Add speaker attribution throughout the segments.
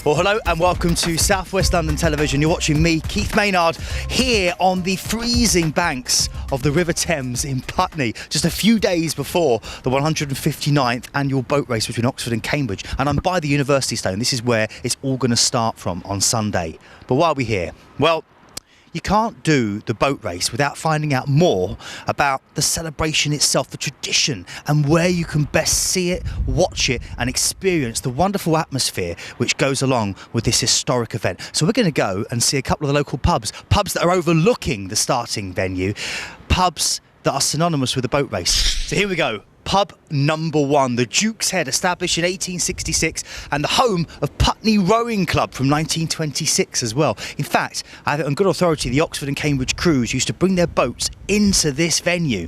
Speaker 1: Well, hello and welcome to South West London Television. You're watching me, Keith Maynard, here on the freezing banks of the River Thames in Putney, just a few days before the 159th annual boat race between Oxford and Cambridge. And I'm by the University Stone. This is where it's all going to start from on Sunday. But why are we here? Well, you can't do the boat race without finding out more about the celebration itself, the tradition, and where you can best see it, watch it, and experience the wonderful atmosphere which goes along with this historic event. So we're going to go and see a couple of the local pubs that are overlooking the starting venue, pubs that are synonymous with the boat race. So here we go. Pub number one, the Duke's Head, established in 1866 and the home of Putney Rowing Club from 1926 as well. In fact, I have it on good authority, the Oxford and Cambridge crews used to bring their boats into this venue.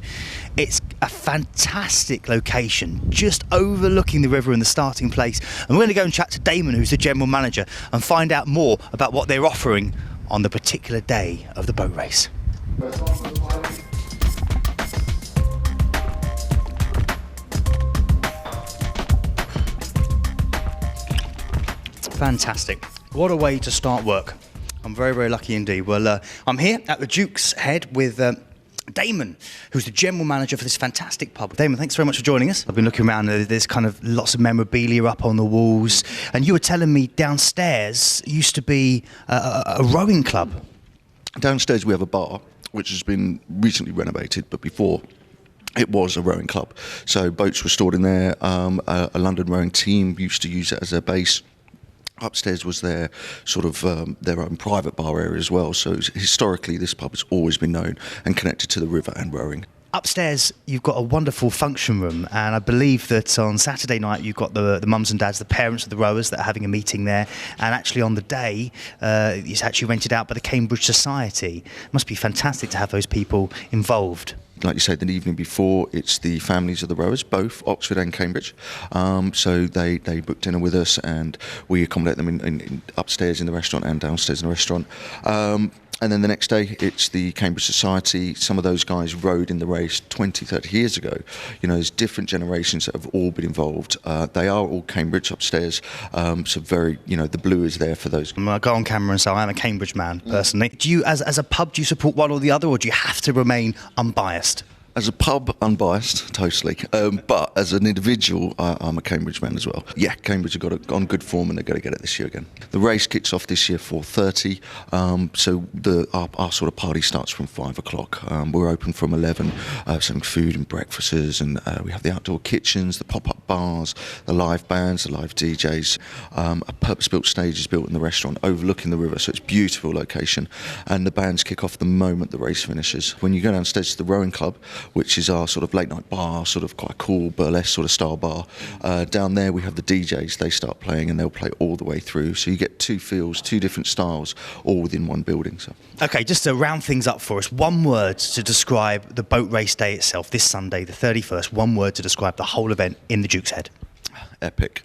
Speaker 1: It's a fantastic location, just overlooking the river and the starting place. And we're going to go and chat to Damon, who's the general manager, and find out more about what they're offering on the particular day of the boat race. Fantastic. What a way to start work. I'm very, very lucky indeed. Well, I'm here at the Duke's Head with Damon, who's the general manager for this fantastic pub. Damon, thanks very much for joining us. I've been looking around, there's kind of lots of memorabilia up on the walls, and you were telling me downstairs used to be a rowing club.
Speaker 2: Downstairs we have a bar, which has been recently renovated, but before it was a rowing club. So boats were stored in there. A London rowing team used to use it as their base. Upstairs was their sort of their own private bar area as well. So historically, this pub has always been known and connected to the river and rowing.
Speaker 1: Upstairs, you've got a wonderful function room, and I believe that on Saturday night you've got the mums and dads, the parents of the rowers that are having a meeting there, and actually on the day it's actually rented out by the Cambridge Society. It must be fantastic to have those people involved.
Speaker 2: Like you said, the evening before, it's the families of the rowers, both Oxford and Cambridge. So they book dinner with us, and we accommodate them in upstairs in the restaurant and downstairs in the restaurant. And then the next day, it's the Cambridge Society. Some of those guys rowed in the race 20, 30 years ago. You know, there's different generations that have all been involved. They are all Cambridge upstairs. So very, you know, the blue is there for those.
Speaker 1: I go on camera and say I'm a Cambridge man, personally. Do you, as a pub, do you support one or the other, or do you have to remain unbiased?
Speaker 2: As a pub, unbiased, totally. But as an individual, I'm a Cambridge man as well. Yeah, Cambridge have got it on good form and they're going to get it this year again. The race kicks off this year 4:30. So our sort of party starts from 5 o'clock. We're open from 11, serving food and breakfasts, and we have the outdoor kitchens, the pop-up bars, the live bands, the live DJs. A purpose-built stage is built in the restaurant overlooking the river, so it's a beautiful location. And the bands kick off the moment the race finishes. When you go downstairs to the rowing club, which is our sort of late night bar, sort of quite a cool burlesque sort of style bar. Down there we have the DJs, they start playing and they'll play all the way through. So you get two feels, two different styles, all within one building. So.
Speaker 1: Okay, just to round things up for us, one word to describe the boat race day itself, this Sunday, the 31st, one word to describe the whole event in the Duke's Head.
Speaker 2: Epic.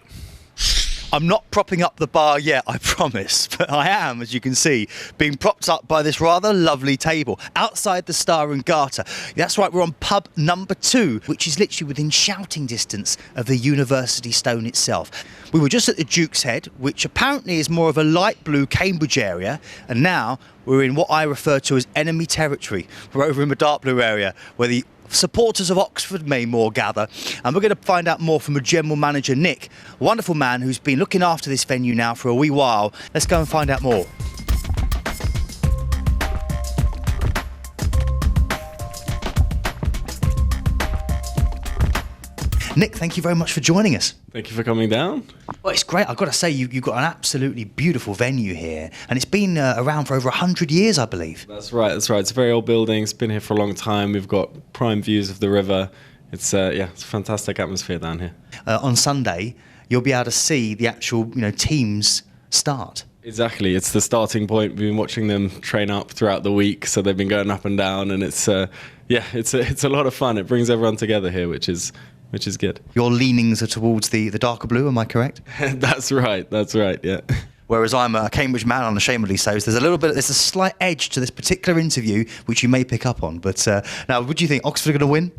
Speaker 1: I'm not propping up the bar yet, I promise, but I am, as you can see, being propped up by this rather lovely table outside the Star and Garter. That's right, we're on pub number 2, which is literally within shouting distance of the University Stone itself. We were just at the Duke's Head, which apparently is more of a light blue Cambridge area, and now we're in what I refer to as enemy territory. We're over in the dark blue area, where the supporters of Oxford may more gather, and we're going to find out more from a general manager, Nick, a wonderful man who's been looking after this venue now for a wee while. Let's go and find out more. Nick, thank you very much for joining us.
Speaker 3: Thank you for coming down.
Speaker 1: Well, it's great. I've got to say, you've got an absolutely beautiful venue here, and it's been around for over 100 years, I believe.
Speaker 3: That's right. It's a very old building. It's been here for a long time. We've got prime views of the river. It's it's a fantastic atmosphere down here.
Speaker 1: On Sunday, you'll be able to see the actual teams start.
Speaker 3: Exactly. It's the starting point. We've been watching them train up throughout the week, so they've been going up and down, and it's a lot of fun. It brings everyone together here, which is good.
Speaker 1: Your leanings are towards the darker blue, am I correct?
Speaker 3: That's right, yeah.
Speaker 1: Whereas I'm a Cambridge man, unashamedly so. So there's a slight edge to this particular interview, which you may pick up on. But now, what do you think? Oxford are going to win?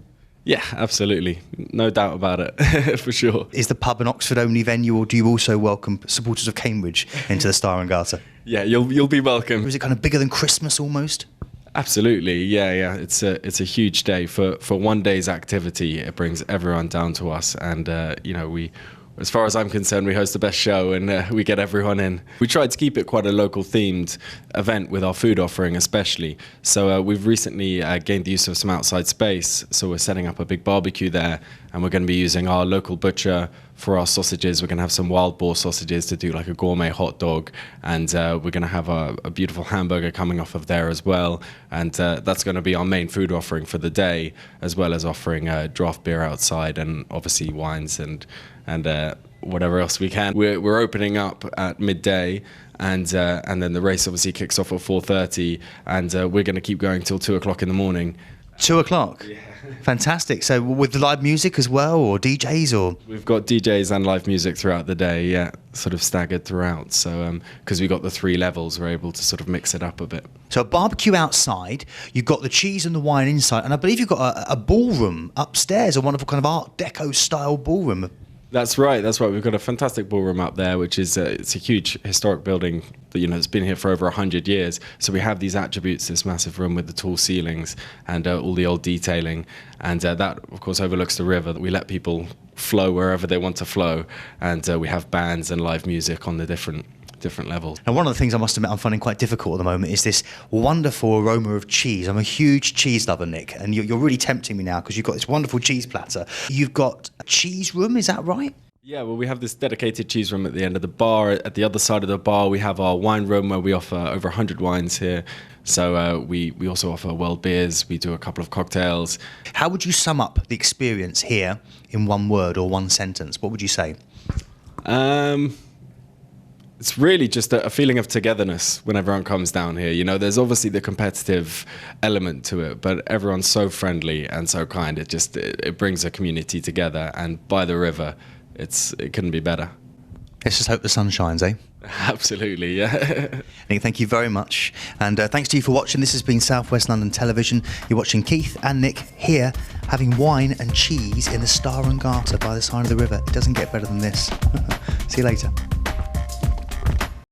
Speaker 3: Yeah, absolutely. No doubt about it, for sure.
Speaker 1: Is the pub an Oxford-only venue, or do you also welcome supporters of Cambridge into the Star and Garter?
Speaker 3: Yeah, you'll be
Speaker 1: Or
Speaker 3: welcome.
Speaker 1: is it kind of bigger than Christmas almost?
Speaker 3: Absolutely, yeah. It's a huge day for one day's activity. It brings everyone down to us, and we. As far as I'm concerned, we host the best show and we get everyone in. We tried to keep it quite a local themed event with our food offering especially. So we've recently gained the use of some outside space. So we're setting up a big barbecue there, and we're going to be using our local butcher for our sausages. We're going to have some wild boar sausages to do like a gourmet hot dog. And we're going to have a beautiful hamburger coming off of there as well. And that's going to be our main food offering for the day, as well as offering draft beer outside and obviously wines and whatever else we can. We're opening up at midday, and then the race obviously kicks off at 4:30, and we're going to keep going till 2 o'clock in the morning.
Speaker 1: 2 o'clock?
Speaker 3: Yeah.
Speaker 1: Fantastic. So with the live music as well, or DJs, or?
Speaker 3: We've got DJs and live music throughout the day, yeah, sort of staggered throughout. So because we've got the 3 levels, we're able to sort of mix it up a bit.
Speaker 1: So a barbecue outside, you've got the cheese and the wine inside, and I believe you've got a ballroom upstairs, a wonderful kind of Art Deco style ballroom.
Speaker 3: That's right. We've got a fantastic ballroom up there, which is it's a huge historic building that it's been here for over 100 years. So we have these attributes, this massive room with the tall ceilings and all the old detailing, and that of course overlooks the river. We let people flow wherever they want to flow, and we have bands and live music on the different levels.
Speaker 1: And one of the things I must admit I'm finding quite difficult at the moment is this wonderful aroma of cheese. I'm a huge cheese lover, Nick, and you're really tempting me now because you've got this wonderful cheese platter. You've got a cheese room, is that right?
Speaker 3: Yeah, well, we have this dedicated cheese room at the end of the bar. At the other side of the bar, we have our wine room where we offer over 100 wines here. So we also offer world beers. We do a couple of cocktails.
Speaker 1: How would you sum up the experience here in one word or one sentence? What would you say?
Speaker 3: It's really just a feeling of togetherness when everyone comes down here. There's obviously the competitive element to it, but everyone's so friendly and so kind. It brings a community together, and by the river, it couldn't be better.
Speaker 1: Let's just hope the sun shines, eh?
Speaker 3: Absolutely, yeah.
Speaker 1: Nick, thank you very much. And thanks to you for watching. This has been South West London Television. You're watching Keith and Nick here having wine and cheese in the Star and Garter by the side of the river. It doesn't get better than this. See you later.